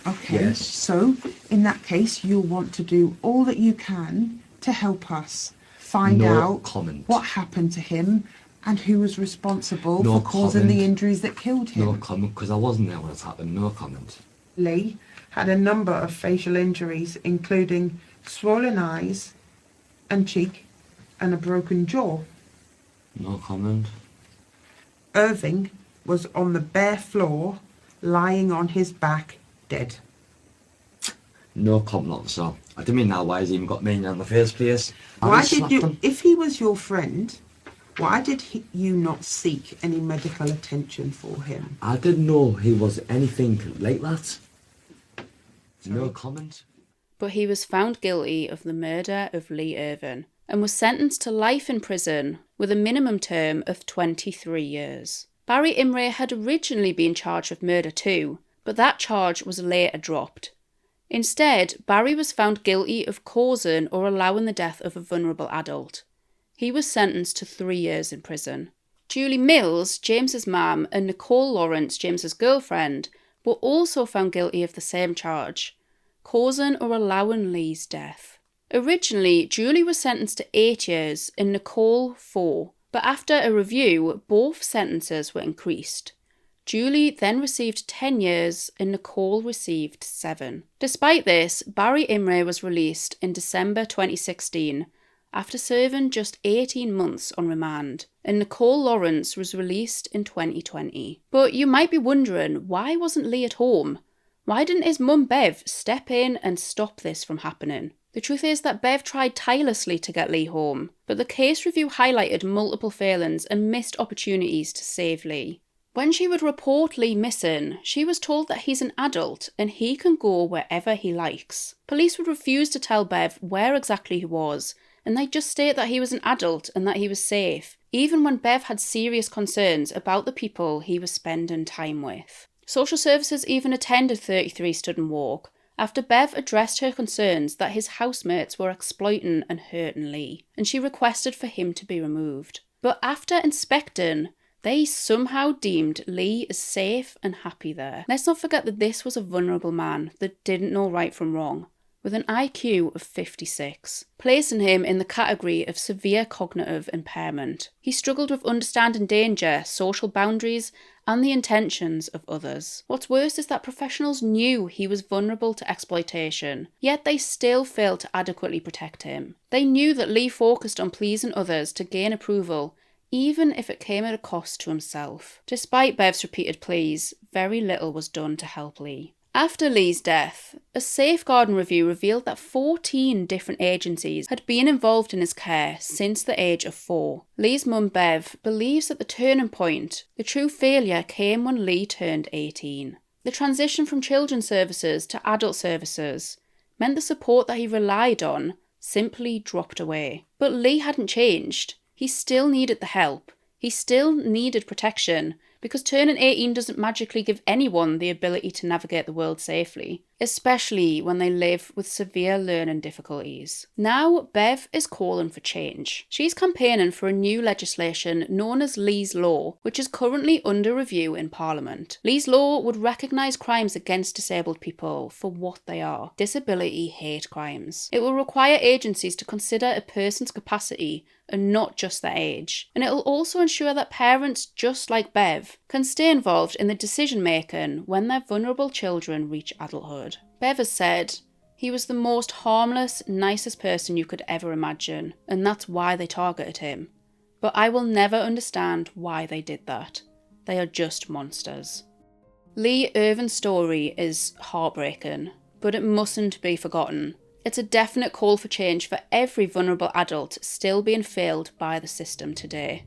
okay. Yes. So, in that case, you'll want to do all that you can to help us find No out comment. what happened to him and who was responsible No for causing comment. the injuries that killed him. No comment, because I wasn't there when it happened. No comment. Lee had a number of facial injuries, including swollen eyes and cheek and a broken jaw. No comment. Irving was on the bare floor, lying on his back, dead. No comment, officer. I didn't mean that. Why has he even got me in the first place? Why did you, if he was your friend, why did you not seek any medical attention for him? I didn't know he was anything like that. No comment. But he was found guilty of the murder of Lee Irving and was sentenced to life in prison with a minimum term of 23 years. Barry Imray had originally been charged with murder too, but that charge was later dropped. Instead, Barry was found guilty of causing or allowing the death of a vulnerable adult. He was sentenced to 3 years in prison. Julie Mills, James's mum, and Nicole Lawrence, James's girlfriend, were also found guilty of the same charge, causing or allowing Lee's death. Originally, Julie was sentenced to 8 years and Nicole 4, but after a review, both sentences were increased. Julie then received 10 years and Nicole received 7. Despite this, Barry Imray was released in December 2016 after serving just 18 months on remand, and Nicole Lawrence was released in 2020. But you might be wondering, why wasn't Lee at home? Why didn't his mum Bev step in and stop this from happening? The truth is that Bev tried tirelessly to get Lee home, but the case review highlighted multiple failings and missed opportunities to save Lee. When she would report Lee missing, she was told that he's an adult and he can go wherever he likes. Police would refuse to tell Bev where exactly he was, and they'd just state that he was an adult and that he was safe, even when Bev had serious concerns about the people he was spending time with. Social services even attended 33 Studden Walk after Bev addressed her concerns that his housemates were exploiting and hurting Lee, and she requested for him to be removed. But after inspecting, they somehow deemed Lee as safe and happy there. Let's not forget that this was a vulnerable man that didn't know right from wrong, with an IQ of 56, placing him in the category of severe cognitive impairment. He struggled with understanding danger, social boundaries, and the intentions of others. What's worse is that professionals knew he was vulnerable to exploitation, yet they still failed to adequately protect him. They knew that Lee focused on pleasing others to gain approval, even if it came at a cost to himself. Despite Bev's repeated pleas, very little was done to help Lee. After Lee's death, a safeguarding review revealed that 14 different agencies had been involved in his care since the age of 4. Lee's mum Bev believes that the turning point, the true failure, came when Lee turned 18. The transition from children's services to adult services meant the support that he relied on simply dropped away. But Lee hadn't changed. He still needed the help. He still needed protection, because turning 18 doesn't magically give anyone the ability to navigate the world safely, especially when they live with severe learning difficulties. Now, Bev is calling for change. She's campaigning for a new legislation known as Lee's Law, which is currently under review in Parliament. Lee's Law would recognise crimes against disabled people for what they are: disability hate crimes. It will require agencies to consider a person's capacity and not just their age. And it will also ensure that parents, just like Bev, can stay involved in the decision making when their vulnerable children reach adulthood. Bev has said, "He was the most harmless, nicest person you could ever imagine, and that's why they targeted him. But I will never understand why they did that. They are just monsters." Lee Irving's story is heartbreaking, but it mustn't be forgotten. It's a definite call for change for every vulnerable adult still being failed by the system today.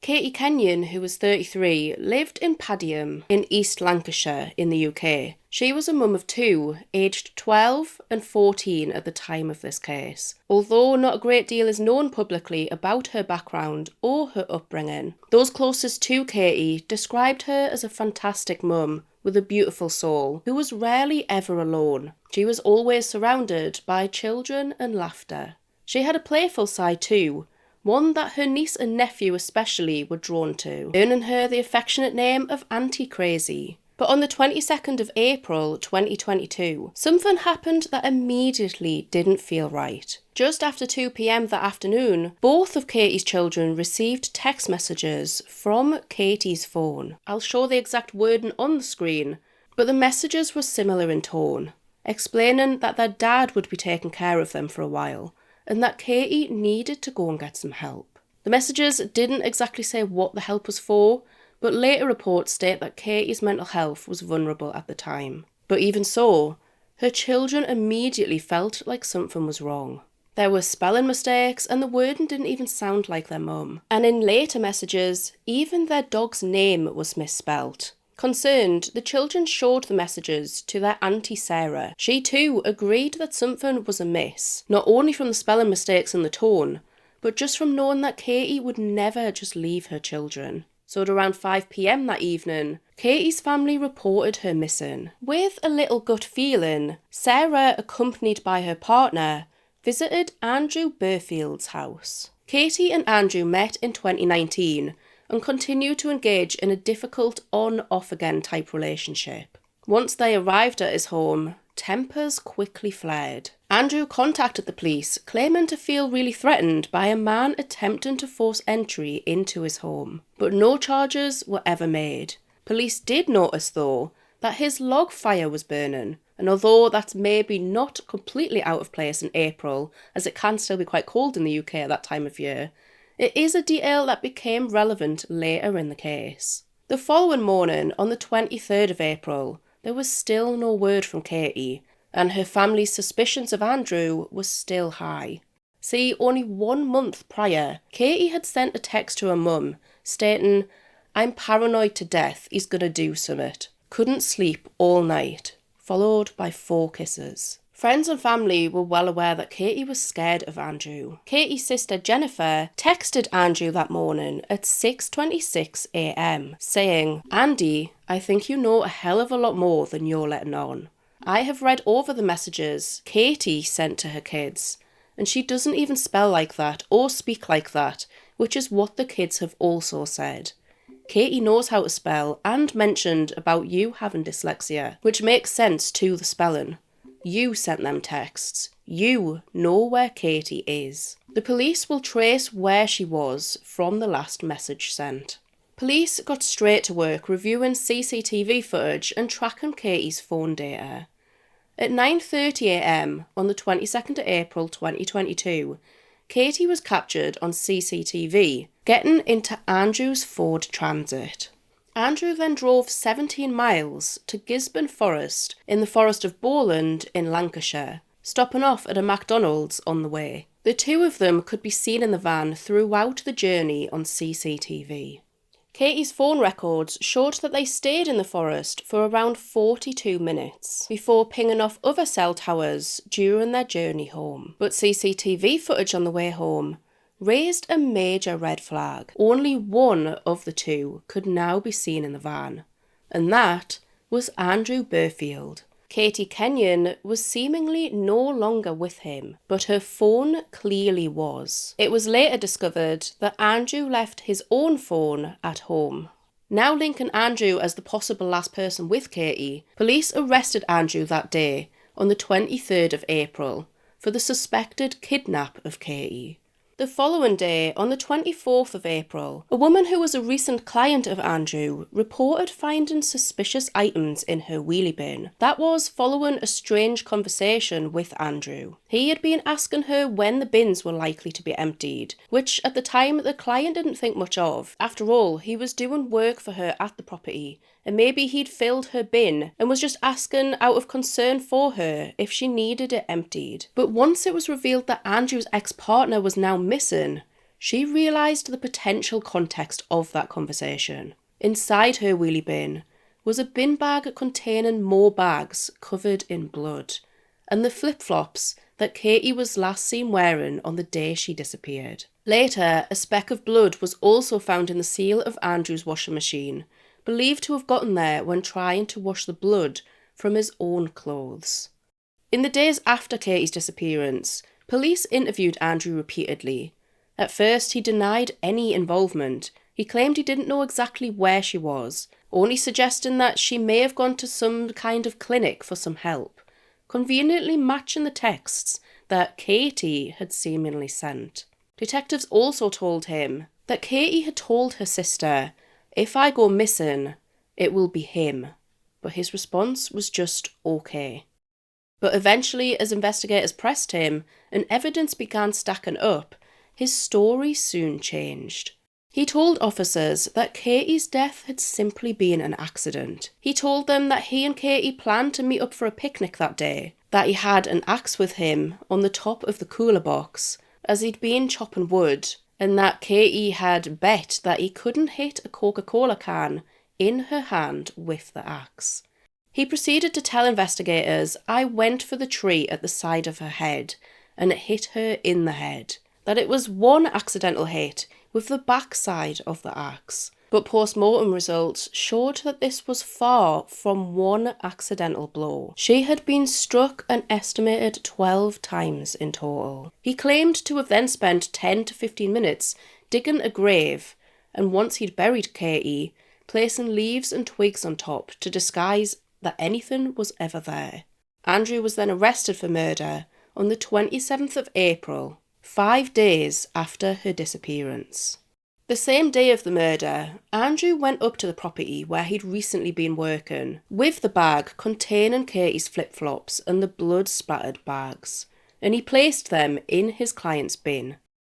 Katie Kenyon, who was 33, lived in Padiham in East Lancashire in the UK. She was a mum of 2, aged 12 and 14 at the time of this case. Although not a great deal is known publicly about her background or her upbringing, those closest to Katie described her as a fantastic mum with a beautiful soul, who was rarely ever alone. She was always surrounded by children and laughter. She had a playful side too, one that her niece and nephew especially were drawn to, earning her the affectionate name of Auntie Crazy. But on the 22nd of April 2022, something happened that immediately didn't feel right. Just after 2 p.m. that afternoon, both of Katie's children received text messages from Katie's phone. I'll show the exact wording on the screen, but the messages were similar in tone, explaining that their dad would be taking care of them for a while, and that Katie needed to go and get some help. The messages didn't exactly say what the help was for, but later reports state that Katie's mental health was vulnerable at the time. But even so, her children immediately felt like something was wrong. There were spelling mistakes, and the wording didn't even sound like their mum. And in later messages, even their dog's name was misspelt. Concerned, the children showed the messages to their Auntie Sarah. She too agreed that something was amiss, not only from the spelling mistakes and the tone, but just from knowing that Katie would never just leave her children. So at around 5 p.m. that evening, Katie's family reported her missing. With a little gut feeling, Sarah, accompanied by her partner, visited Andrew Burfield's house. Katie and Andrew met in 2019 and continued to engage in a difficult on-off-again type relationship. Once they arrived at his home, tempers quickly flared. Andrew contacted the police, claiming to feel really threatened by a man attempting to force entry into his home. But no charges were ever made. Police did notice, though, that his log fire was burning, and although that's maybe not completely out of place in April, as it can still be quite cold in the UK at that time of year, it is a detail that became relevant later in the case. The following morning, on the 23rd of April, there was still no word from Katie, and her family's suspicions of Andrew were still high. See, only 1 month prior, Katie had sent a text to her mum stating, "I'm paranoid to death, he's gonna do summit. Couldn't sleep all night," followed by 4 kisses. Friends and family were well aware that Katie was scared of Andrew. Katie's sister Jennifer texted Andrew that morning at 6:26 a.m. saying, "Andy, I think you know a hell of a lot more than you're letting on. I have read over the messages Katie sent to her kids, and she doesn't even spell like that or speak like that, which is what the kids have also said. Katie knows how to spell and mentioned about you having dyslexia, which makes sense to the spelling. You sent them texts. You know where Katie is. The police will trace where she was from the last message sent." Police got straight to work reviewing CCTV footage and tracking Katie's phone data. At 9:30 a.m. on the 22nd of April 2022, Katie was captured on CCTV, getting into Andrew's Ford Transit. Andrew then drove 17 miles to Gisborne Forest in the Forest of Bowland in Lancashire, stopping off at a McDonald's on the way. The 2 of them could be seen in the van throughout the journey on CCTV. Katie's phone records showed that they stayed in the forest for around 42 minutes before pinging off other cell towers during their journey home. But CCTV footage on the way home raised a major red flag. Only one of the 2 could now be seen in the van, and that was Andrew Burfield. Katie Kenyon was seemingly no longer with him, but her phone clearly was. It was later discovered that Andrew left his own phone at home. Now linking Andrew as the possible last person with Katie, police arrested Andrew that day on the 23rd of April for the suspected kidnap of Katie. The following day, on the 24th of April, a woman who was a recent client of Andrew reported finding suspicious items in her wheelie bin. That was following a strange conversation with Andrew. He had been asking her when the bins were likely to be emptied, which at the time the client didn't think much of. After all, he was doing work for her at the property, and maybe he'd filled her bin and was just asking out of concern for her if she needed it emptied. But once it was revealed that Andrew's ex-partner was now missing, she realised the potential context of that conversation. Inside her wheelie bin was a bin bag containing more bags covered in blood, and the flip-flops that Katie was last seen wearing on the day she disappeared. Later, a speck of blood was also found in the seal of Andrew's washing machine, believed to have gotten there when trying to wash the blood from his own clothes. In the days after Katie's disappearance, police interviewed Andrew repeatedly. At first, he denied any involvement. He claimed he didn't know exactly where she was, only suggesting that she may have gone to some kind of clinic for some help, conveniently matching the texts that Katie had seemingly sent. Detectives also told him that Katie had told her sister, "If I go missing, it will be him," but his response was just okay. But eventually, as investigators pressed him and evidence began stacking up, his story soon changed. He told officers that Katie's death had simply been an accident. He told them that he and Katie planned to meet up for a picnic that day, that he had an axe with him on the top of the cooler box as he'd been chopping wood, and that Katie had bet that he couldn't hit a Coca-Cola can in her hand with the axe. He proceeded to tell investigators, "I went for the tree at the side of her head, and it hit her in the head," that it was one accidental hit with the backside of the axe. But post-mortem results showed that this was far from one accidental blow. She had been struck an estimated 12 times in total. He claimed to have then spent 10 to 15 minutes digging a grave, and once he'd buried Katie, placing leaves and twigs on top to disguise that anything was ever there. Andrew was then arrested for murder on the 27th of April, 5 days after her disappearance. The same day of the murder, Andrew went up to the property where he'd recently been working, with the bag containing Katie's flip-flops and the blood-splattered bags, and he placed them in his client's bin.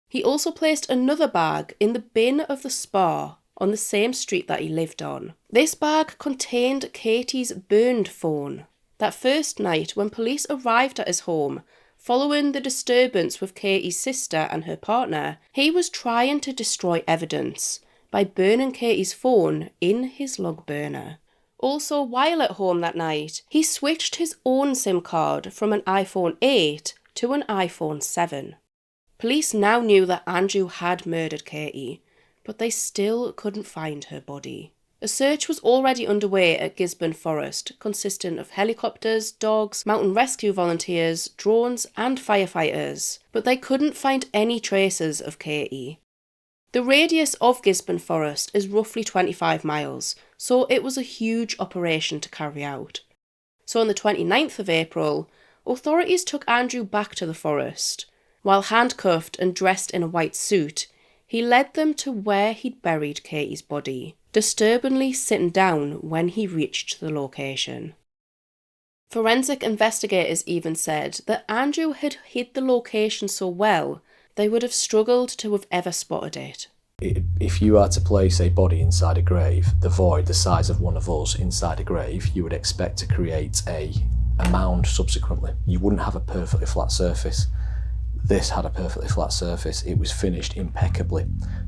He also placed another bag in the bin of the spa on the same street that he lived on. This bag contained Katie's burned phone. That first night, when police arrived at his home, following the disturbance with Katie's sister and her partner, he was trying to destroy evidence by burning Katie's phone in his log burner. Also, while at home that night, he switched his own SIM card from an iPhone 8 to an iPhone 7. Police now knew that Andrew had murdered Katie, but they still couldn't find her body. A search was already underway at Gisborne Forest, consisting of helicopters, dogs, mountain rescue volunteers, drones and firefighters, but they couldn't find any traces of Katie. The radius of Gisborne Forest is roughly 25 miles, so it was a huge operation to carry out. So on the 29th of April, authorities took Andrew back to the forest. While handcuffed and dressed in a white suit, he led them to where he'd buried Katie's body, disturbingly sitting down when he reached the location. Forensic investigators even said that Andrew had hid the location so well they would have struggled to have ever spotted it. If you are to place a body inside a grave, the void the size of one of us inside a grave, you would expect to create a mound subsequently. You wouldn't have a perfectly flat surface. This had a perfectly flat surface. It was finished impeccably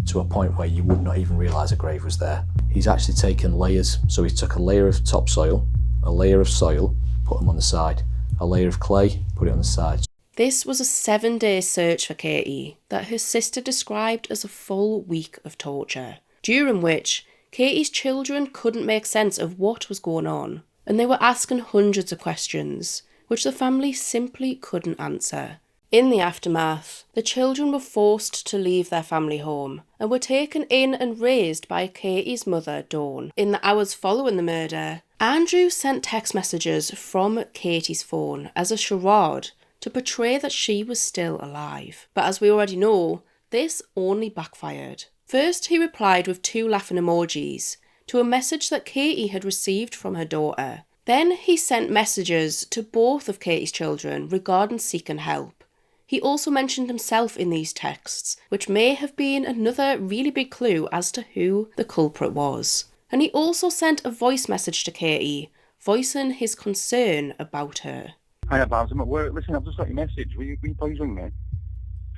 to a point where you would not even realise a grave was there. He's actually taken layers. So he took a layer of topsoil, a layer of soil, put them on the side, a layer of clay, put it on the side. This was a 7-day search for Katie that her sister described as a full week of torture, during which Katie's children couldn't make sense of what was going on, and they were asking hundreds of questions, which the family simply couldn't answer. In the aftermath, the children were forced to leave their family home and were taken in and raised by Katie's mother, Dawn. In the hours following the murder, Andrew sent text messages from Katie's phone as a charade to portray that she was still alive. But as we already know, this only backfired. First, he replied with 2 laughing emojis to a message that Katie had received from her daughter. Then he sent messages to both of Katie's children regarding seeking help. He also mentioned himself in these texts, which may have been another really big clue as to who the culprit was. And he also sent a voice message to Katie, voicing his concern about her. Hi, Babs, I'm at work. Listen, I've just got your message. Will you please ring me?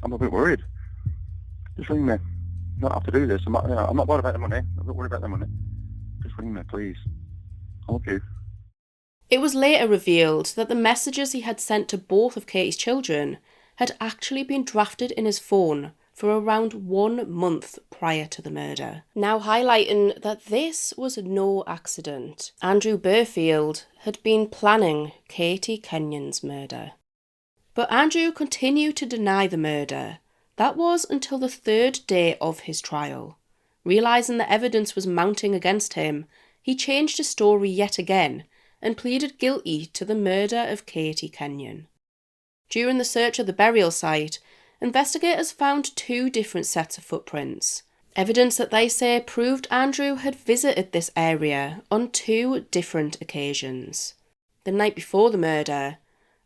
I'm a bit worried. Just ring me. You don't have to do this. I'm not worried about the money. I'm not worried about the money. Just ring me, please. I love you. It was later revealed that the messages he had sent to both of Katie's children had actually been drafted in his phone for around 1 month prior to the murder. Now highlighting that this was no accident. Andrew Burfield had been planning Katie Kenyon's murder. But Andrew continued to deny the murder. That was until the 3rd day of his trial. Realising the evidence was mounting against him, he changed his story yet again and pleaded guilty to the murder of Katie Kenyon. During the search of the burial site, investigators found 2 different sets of footprints, evidence that they say proved Andrew had visited this area on 2 different occasions. The night before the murder,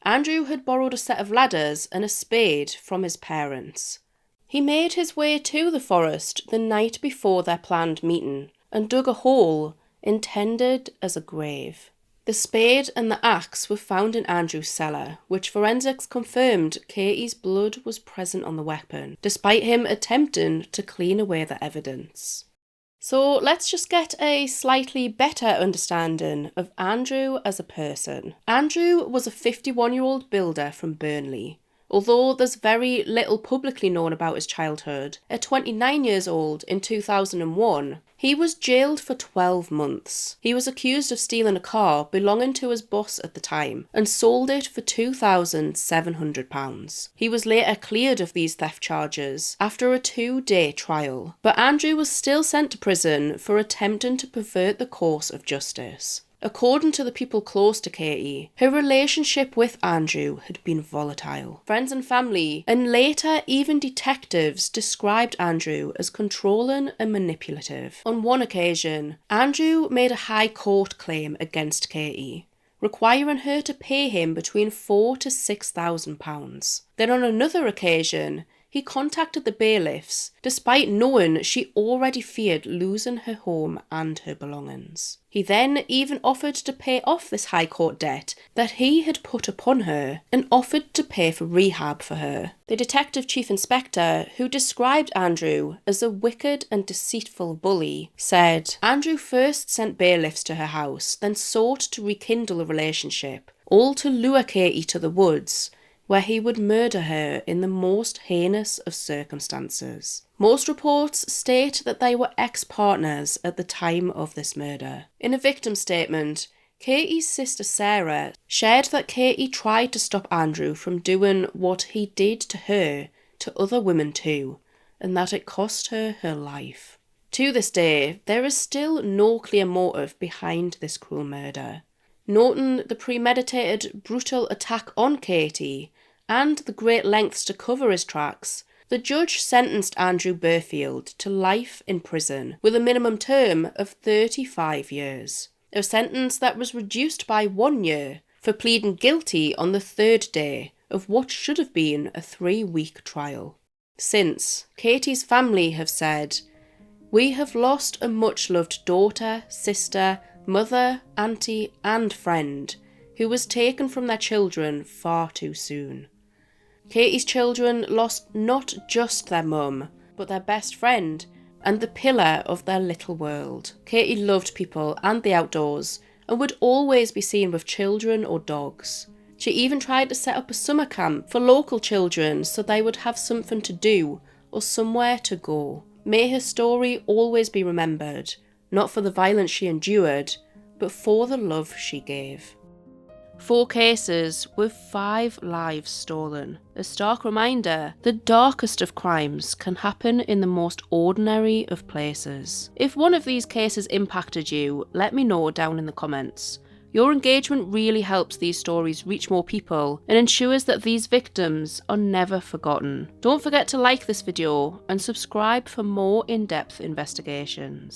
Andrew had borrowed a set of ladders and a spade from his parents. He made his way to the forest the night before their planned meeting and dug a hole intended as a grave. The spade and the axe were found in Andrew's cellar, which forensics confirmed Katie's blood was present on the weapon, despite him attempting to clean away the evidence. So let's just get a slightly better understanding of Andrew as a person. Andrew was a 51-year-old builder from Burnley. Although there's very little publicly known about his childhood, at 29 years old in 2001, he was jailed for 12 months. He was accused of stealing a car belonging to his boss at the time and sold it for £2,700. He was later cleared of these theft charges after a 2-day trial, but Andrew was still sent to prison for attempting to pervert the course of justice. According to the people close to Katie, her relationship with Andrew had been volatile. Friends and family, and later even detectives, described Andrew as controlling and manipulative. On one occasion, Andrew made a high court claim against Katie, requiring her to pay him between £4,000 to £6,000. Then on another occasion, he contacted the bailiffs, despite knowing she already feared losing her home and her belongings. He then even offered to pay off this High Court debt that he had put upon her and offered to pay for rehab for her. The Detective Chief Inspector, who described Andrew as a wicked and deceitful bully, said, Andrew first sent bailiffs to her house, then sought to rekindle a relationship, all to lure Katie to the woods, where he would murder her in the most heinous of circumstances. Most reports state that they were ex-partners at the time of this murder. In a victim statement, Katie's sister Sarah shared that Katie tried to stop Andrew from doing what he did to her to other women too, and that it cost her her life. To this day, there is still no clear motive behind this cruel murder. Noting the premeditated, brutal attack on Katie and the great lengths to cover his tracks, the judge sentenced Andrew Burfield to life in prison with a minimum term of 35 years, a sentence that was reduced by 1 year for pleading guilty on the third day of what should have been a 3-week trial. Since, Katie's family have said, "We have lost a much-loved daughter, sister, mother, auntie and friend who was taken from their children far too soon." Katie's children lost not just their mum, but their best friend and the pillar of their little world. Katie loved people and the outdoors and would always be seen with children or dogs. She even tried to set up a summer camp for local children so they would have something to do or somewhere to go. May her story always be remembered, not for the violence she endured, but for the love she gave. 4 cases with 5 lives stolen. A stark reminder, the darkest of crimes can happen in the most ordinary of places. If one of these cases impacted you, let me know down in the comments. Your engagement really helps these stories reach more people and ensures that these victims are never forgotten. Don't forget to like this video and subscribe for more in-depth investigations.